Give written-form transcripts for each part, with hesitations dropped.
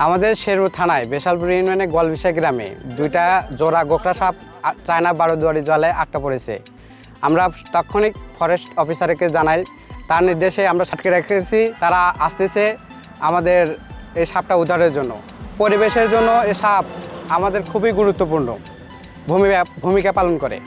আমাদের শেরপুর থানায় বেশালপুর ইউনিয়নে গোয়ালবিশা গ্রামে দুইটা জোড়া গোকরা সাপ চায়না বারোদুয়ারি জলে আটকা পড়েছে। আমরা তাৎক্ষণিক ফরেস্ট অফিসারকে জানাই, তার নির্দেশে আমরা সাটকে রেখেছি। তারা আসতেছে আমাদের এই সাপটা উদ্ধারের জন্য। পরিবেশের জন্য এই সাপ আমাদের খুবই গুরুত্বপূর্ণ ভূমিকা পালন করে।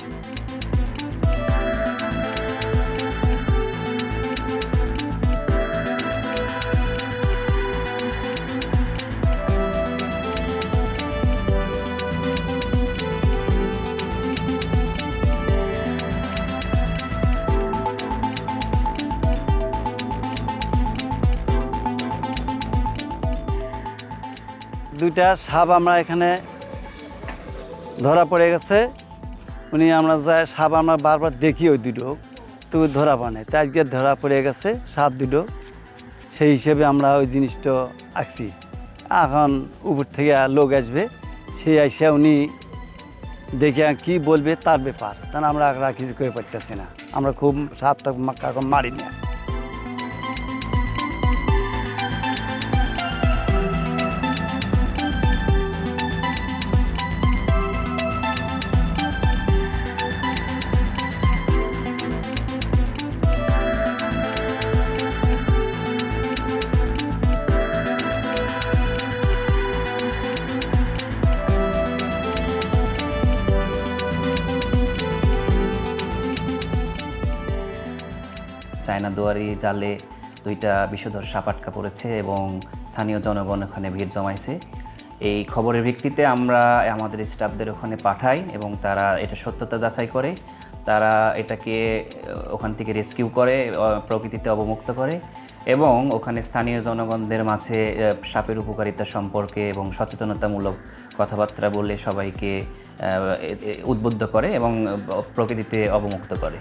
দুইটা সাপ আমরা এখানে ধরা পড়ে গেছে। আমরা সাপ আমরা বারবার দেখি ওই দুটো, তো ধরা পানে, তাই আজকে ধরা পড়ে গেছে সাপ দুটো। সেই হিসেবে আমরা ওই জিনিসটা আঁকছি। এখন উপর থেকে লোক আসবে, সেই আসে উনি দেখে কি বলবে তার ব্যাপার, কারণ আমরা কিছু করে পারতেছি না। আমরা খুব সাপটা মারি না। চায়না দুয়ারি জালে দুইটা বিষধর সাপ আটকা পড়েছে এবং স্থানীয় জনগণ ওখানে ভিড় জমাইছে। এই খবরের ভিত্তিতে আমরা আমাদের স্টাফদের ওখানে পাঠাই এবং তারা এটা সত্যতা যাচাই করে। তারা এটাকে ওখান থেকে রেস্কিউ করে, প্রকৃতিতে অবমুক্ত করে এবং ওখানে স্থানীয় জনগণদের মাঝে সাপের উপকারিতা সম্পর্কে এবং সচেতনতামূলক কথাবার্তা বলে সবাইকে উদ্বুদ্ধ করে এবং প্রকৃতিতে অবমুক্ত করে।